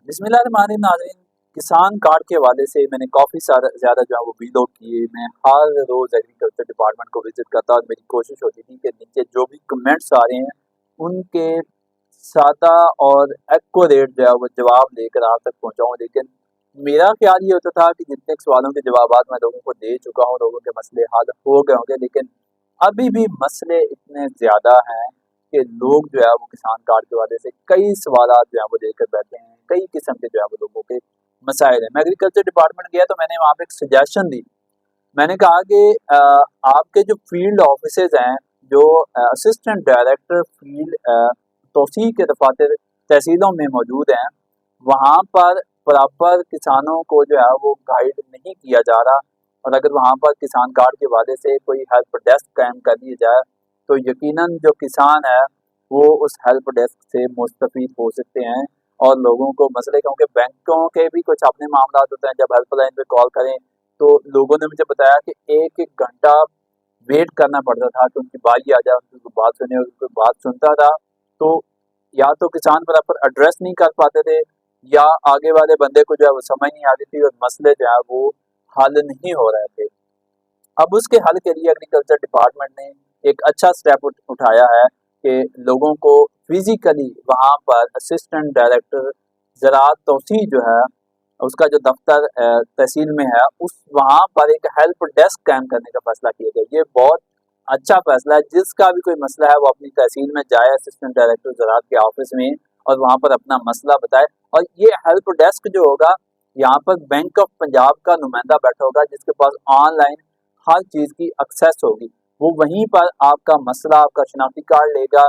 बिस्मिल्लाहिर्रहमानिर्रहीम नाज़रीन, किसान कार्ड के हवाले से मैंने काफ़ी सारा ज़्यादा जो है वो वीडियो किए। मैं हर रोज़ एग्रीकल्चर डिपार्टमेंट को विज़िट करता और मेरी कोशिश होती थी कि नीचे जो भी कमेंट्स आ रहे हैं उनके सादा और एक्यूरेट जो है वो जवाब लेकर आप तक पहुँचाऊँ। लेकिन मेरा ख़्याल ये होता था कि जितने सवालों के जवाबात मैं लोगों को दे चुका हूँ, लोगों के मसले हल हो गए होंगे, लेकिन अभी भी मसले इतने ज़्यादा हैं कि लोग जो है वो किसान कार्ड के हवाले से कई सवालात जो है वो लेकर बैठे हैं। कई किस्म के जो है वो लोगों के मसाइल हैं। मैं एग्रीकल्चर डिपार्टमेंट गया तो मैंने वहाँ पे एक सजेशन दी। मैंने कहा कि आपके जो फील्ड ऑफिसेज हैं, जो असिस्टेंट डायरेक्टर फील्ड तौसीह के दफातर तहसीलों में मौजूद हैं, वहाँ पर प्रॉपर किसानों को जो है वो गाइड नहीं किया जा रहा। और अगर वहाँ पर किसान कार्ड के हवाले से कोई हेल्प डेस्क कायम कर दिया जाए तो यकीनन जो किसान है वो उस हेल्प डेस्क से मुस्तफ़ीद हो सकते हैं। और लोगों को मसले, क्योंकि बैंकों के भी कुछ अपने मामला होते हैं, जब हेल्पलाइन पे कॉल करें तो लोगों ने मुझे बताया कि एक एक घंटा वेट करना पड़ता था कि उनकी बारी आ जाए, उनकी बात सुने। उनकी बात सुनता था तो या तो किसान प्रॉपर एड्रेस नहीं कर पाते थे, या आगे वाले बंदे को जो है वो समझ नहीं आ रही थी और मसले जो है वो हल नहीं हो रहे थे। अब उसके हल के लिए एग्रीकल्चर डिपार्टमेंट ने एक अच्छा स्टेप उठाया है कि लोगों को फिजिकली वहाँ पर असिस्टेंट डायरेक्टर ज़राअत तौसीह जो है उसका जो दफ्तर तहसील में है, उस वहाँ पर एक हेल्प डेस्क कायम करने का फैसला किया गया। ये बहुत अच्छा फैसला है। जिसका भी कोई मसला है वो अपनी तहसील में जाए, असिस्टेंट डायरेक्टर ज़राअत के ऑफिस में, और वहाँ पर अपना मसला बताए। और ये हेल्प डेस्क जो होगा, यहाँ पर बैंक ऑफ पंजाब का नुमाइंदा बैठा होगा जिसके पास ऑनलाइन हर चीज़ की एक्सेस होगी। वो वहीं पर आपका मसला, आपका शनाख्ती कार्ड लेगा।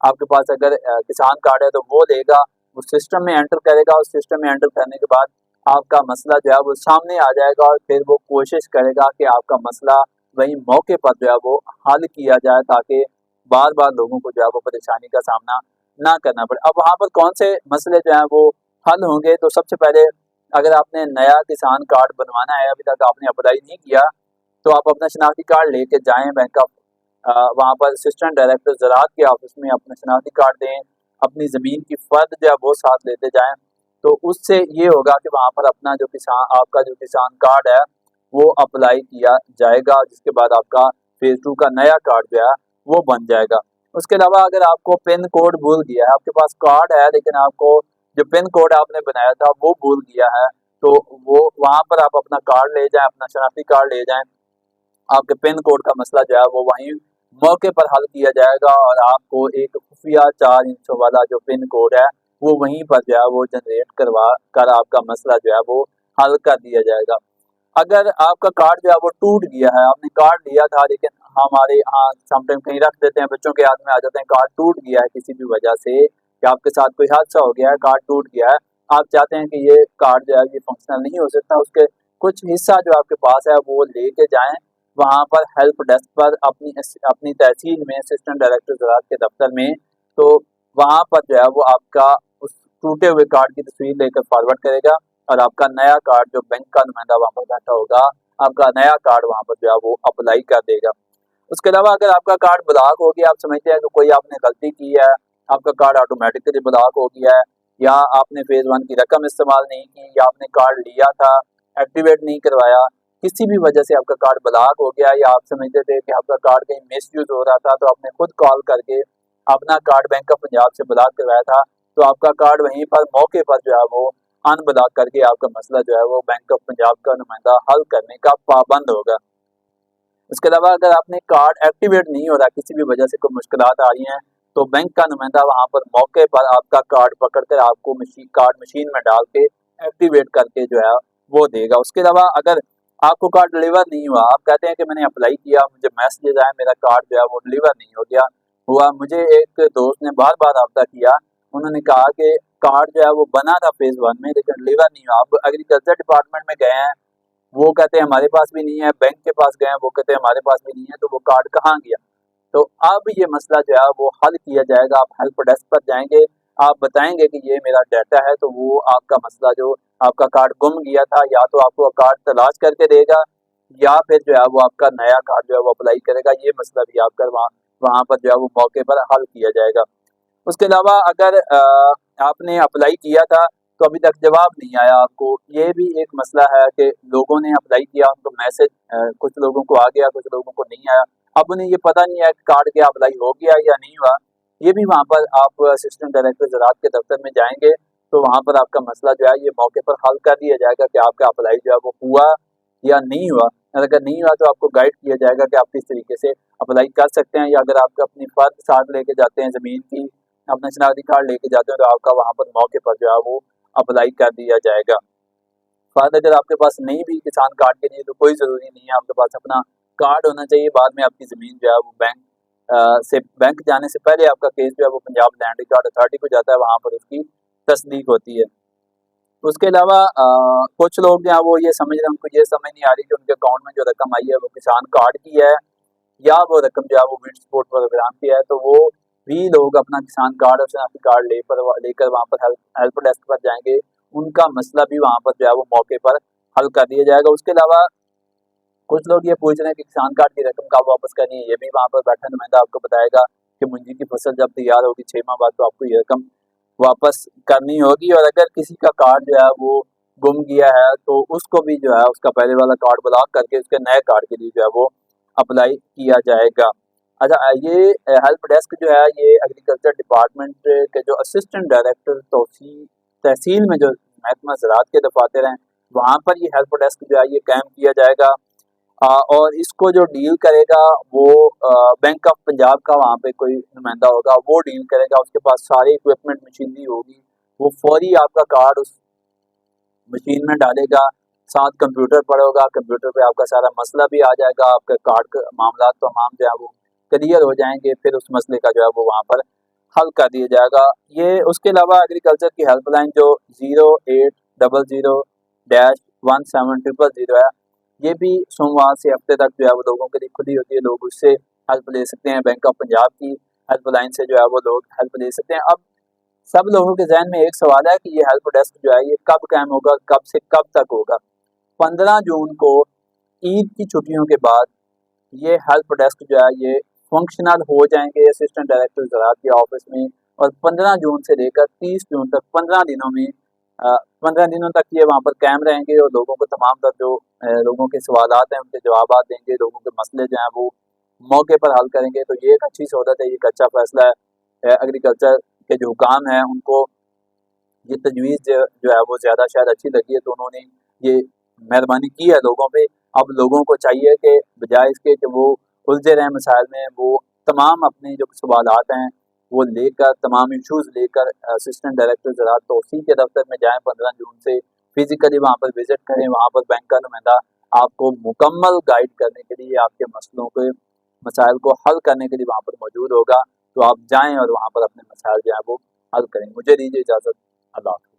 आपके पास अगर किसान कार्ड है तो वो लेगा, वो सिस्टम में एंटर करेगा। उस सिस्टम में एंटर करने के बाद आपका मसला जो है वो सामने आ जाएगा और फिर वो कोशिश करेगा कि आपका मसला वही मौके पर जो है वो हल किया जाए, ताकि बार बार लोगों को जो है वो परेशानी का सामना ना करना पड़े। अब वहाँ पर कौन से मसले जो हैं वो हल होंगे, तो सबसे पहले अगर आपने नया किसान कार्ड बनवाना है, अभी तक आपने अप्लाई नहीं किया, तो आप अपना शनाख्ती कार्ड लेके जाएं बैंक ऑफ वहाँ पर असिस्टेंट डायरेक्टर ज़राअत के ऑफिस में अपना शनाख्ती कार्ड दें। अपनी ज़मीन की फ़र्द जो है वो साथ लेते जाएं। तो उससे ये होगा कि वहाँ पर अपना जो किसान, आपका जो किसान कार्ड है वो अप्लाई किया जाएगा, जिसके बाद आपका फेज़ 2 का नया कार्ड जो है वो बन जाएगा। उसके अलावा अगर आपको पिन कोड भूल गया है, आपके पास कार्ड है लेकिन आपको जो पिन कोड आपने बनाया था वो भूल गया है, तो वो वहाँ पर आप अपना कार्ड ले जाएं, अपना शनाख्ती कार्ड ले जाएं। आपके पिन कोड का मसला जो है वो वहीं मौके पर हल किया जाएगा और आपको एक खुफिया 4 इंचों वाला जो पिन कोड है वो वहीं पर जो है वो जनरेट करवा कर आपका मसला जो है वो हल कर दिया जाएगा। अगर आपका कार्ड जो है वो टूट गया है, आपने कार्ड लिया था लेकिन हमारे यहाँ समटाइम कहीं रख देते हैं, बच्चों के हाथ में आ जाते हैं, कार्ड टूट गया है किसी भी वजह से, कि आपके साथ कोई हादसा हो गया है, कार्ड टूट गया है, आप चाहते हैं कि ये कार्ड जो है ये फंक्शनल नहीं हो सकता, उसके कुछ हिस्सा जो आपके पास है वो लेके जाएं वहाँ पर हेल्प डेस्क पर, अपनी अपनी तहसील में असिस्टेंट डायरेक्टर ज़राअत के दफ्तर में। तो वहाँ पर जो है वो आपका उस टूटे हुए कार्ड की तस्वीर लेकर फॉरवर्ड करेगा और आपका नया कार्ड, जो बैंक का नुमाइंदा वहाँ पर बैठा होगा, आपका नया कार्ड वहाँ पर जो है वो अप्लाई कर देगा। उसके अलावा अगर आपका कार्ड ब्लॉक हो गया, आप समझते हैं कि कोई आपने गलती की है, आपका कार्ड ऑटोमेटिकली ब्लॉक हो गया है, या आपने फेज़ 1 की रकम इस्तेमाल नहीं की, या आपने कार्ड लिया था एक्टिवेट नहीं करवाया, किसी भी वजह से आपका कार्ड ब्लॉक हो गया, या आप समझते थे कि आपका कार्ड कहीं मिसयूज हो रहा था, तो आपने खुद कॉल करके अपना कार्ड बैंक ऑफ पंजाब से ब्लॉक करवाया था, तो आपका कार्ड वहीं पर मौके पर जो है वो अनब्लॉक करके आपका मसला जो है वो बैंक ऑफ पंजाब का नुमाइंदा हल करने का पाबंद होगा। इसके अलावा अगर आपने कार्ड एक्टिवेट नहीं हो रहा, किसी भी वजह से कोई मुश्किलात आ रही हैं, तो बैंक का नुमाइंदा वहाँ पर मौके पर आपका कार्ड पकड़कर आपको कार्ड मशीन में डाल के एक्टिवेट करके जो है वो देगा। उसके अलावा अगर आपको कार्ड डिलीवर नहीं हुआ, आप कहते हैं कि मैंने अप्लाई किया, मुझे मैसेज आया, मेरा कार्ड जो है वो डिलीवर नहीं हो गया हुआ, मुझे एक दोस्त ने बार बार रब्ता किया, उन्होंने कहा कि कार्ड जो है वो बना था फेज़ 1 में लेकिन डिलीवर नहीं हुआ। अब एग्रीकल्चर डिपार्टमेंट में गए हैं, वो कहते हैं हमारे पास भी नहीं है, बैंक के पास गए हैं, वो कहते हैं हमारे पास भी नहीं है, तो वो कार्ड कहाँ गया? तो अब ये मसला जो है वो हल किया जाएगा। आप हेल्प डेस्क पर जाएंगे, आप बताएंगे कि ये मेरा डाटा है, तो वो आपका मसला, जो आपका कार्ड गुम गया था, या तो आपको कार्ड तलाश करके देगा, या फिर जो है वो आपका नया कार्ड जो है वो अप्लाई करेगा। ये मसला भी आपका वहाँ वहाँ पर जो है वो मौके पर हल किया जाएगा। उसके अलावा अगर आपने अप्लाई किया था तो अभी तक जवाब नहीं आया आपको। ये भी एक मसला है कि लोगों ने अप्लाई किया, उनको मैसेज कुछ लोगों को आ गया, कुछ लोगों को नहीं आया। अब उन्हें ये पता नहीं है कि कार्ड क्या अप्लाई हो गया या नहीं हुआ। ये भी वहाँ पर आप असिस्टेंट डायरेक्टर ज़राअत के दफ्तर में जाएंगे तो वहाँ पर आपका मसला जो है ये मौके पर हल कर दिया जाएगा कि आपका अप्लाई जो है वो हुआ या नहीं हुआ। और अगर नहीं हुआ तो आपको गाइड किया जाएगा कि आप किस तरीके से अप्लाई कर सकते हैं, या अगर आप अपनी फर्द साथ लेके जाते हैं, ज़मीन की अपना शनाख्ती कार्ड लेके जाते हैं, तो आपका वहाँ पर मौके पर जो है वो अप्लाई कर दिया जाएगा। फर्द अगर आपके पास नहीं भी किसान कार्ड के लिए तो कोई ज़रूरी नहीं है, आपके पास अपना कार्ड होना चाहिए। बाद में आपकी ज़मीन जो है वो बैंक जाने से पहले आपका केस जो है वो पंजाब लैंड रिकॉर्ड अथॉरिटी को जाता है, वहाँ पर उसकी तस्दीक होती है। उसके अलावा कुछ लोग जो हैं वो ये समझ रहे हैं, उनको ये समझ नहीं आ रही कि उनके अकाउंट में जो रकम आई है वो किसान कार्ड की है या वो रकम जो है वो विंड सपोर्ट प्रोग्राम की है। तो वो भी लोग अपना किसान कार्ड और शनाख्ती कार्ड लेकर वहाँ पर हेल्प डेस्क पर जाएंगे, उनका मसला भी वहाँ पर जो है वो मौके पर हल कर दिया जाएगा। उसके अलावा कुछ लोग ये पूछ रहे हैं कि किसान कार्ड की रकम कब वापस करनी है, ये भी वहाँ पर बैठा नुमाइंदा आपको बताएगा कि मुंजी की फसल जब तैयार होगी 6 माह बाद तो आपको ये रकम वापस करनी होगी। और अगर किसी का कार्ड जो है वो गुम गया है तो उसको भी जो है उसका पहले वाला कार्ड ब्लॉक करके उसके नए कार्ड के लिए जो है वो अप्लाई किया जाएगा। अच्छा, ये हेल्प डेस्क जो है ये एग्रीकल्चर डिपार्टमेंट के जो असिस्टेंट डायरेक्टर तहसील में जो महकमा ज़राअत के दफातर हैं वहाँ पर ये हेल्प डेस्क जो है ये कायम किया जाएगा। और इसको जो डील करेगा वो बैंक ऑफ पंजाब का वहाँ पे कोई नुमाइंदा होगा, वो डील करेगा। उसके पास सारी इक्विपमेंट मशीनरी होगी, वो फौरी आपका कार्ड उस मशीन में डालेगा, साथ कंप्यूटर पड़ा होगा, कंप्यूटर पे आपका सारा मसला भी आ जाएगा, आपके कार्ड का मामला तमाम जो है वो क्लियर हो जाएंगे, फिर उस मसले का जो है वो वहाँ पर हल कर दिया जाएगा। ये उसके अलावा एग्रीकल्चर की हेल्पलाइन जो 0800-1700 है, ये भी सोमवार से हफ्ते तक जो है वो लोगों के लिए खुली होती है, लोग उससे हेल्प ले सकते हैं। बैंक ऑफ पंजाब की हेल्पलाइन से जो है वो लोग हेल्प ले सकते हैं। अब सब लोगों के जहन में एक सवाल है कि ये हेल्प डेस्क जो है ये कब कायम होगा, कब से कब तक होगा। 15 जून को ईद की छुट्टियों के बाद ये हेल्प डेस्क जो है ये फंक्शनल हो जाएंगे असिस्टेंट डायरेक्टर ज़राअत के ऑफिस में। और 15 जून से लेकर 30 जून तक 15 दिनों में 15 दिनों तक ये वहाँ पर कायम रहेंगे और लोगों को तमाम तर जो लोगों के सवालात हैं उनके जवाब देंगे, लोगों के मसले जो हैं वो मौके पर हल करेंगे। तो ये एक अच्छी सहूलत है, ये एक अच्छा फैसला है। एग्रीकल्चर के जो हुकाम हैं उनको ये तजवीज़ जो है वो ज़्यादा शायद अच्छी लगी है, तो उन्होंने ये मेहरबानी की है लोगों पे। अब लोगों को चाहिए कि बजाय इसके कि वो उलझे रहें मसाइल में, वो तमाम अपने जो सवालात हैं वो लेकर, तमाम इशूज़ लेकर असिस्टेंट डायरेक्टर ज़राअत तौसील के दफ्तर में जाएँ 15 जून से, फिजिकली वहाँ पर विजिट करें। वहाँ पर बैंक का नुमाइंदा आपको मुकम्मल गाइड करने के लिए, आपके मसलों के मसाइल को हल करने के लिए वहाँ पर मौजूद होगा। तो आप जाएँ और वहाँ पर अपने मसाइल जो है वो हल करें। मुझे दीजिए इजाज़त। अल्लाह हाफ़िज़।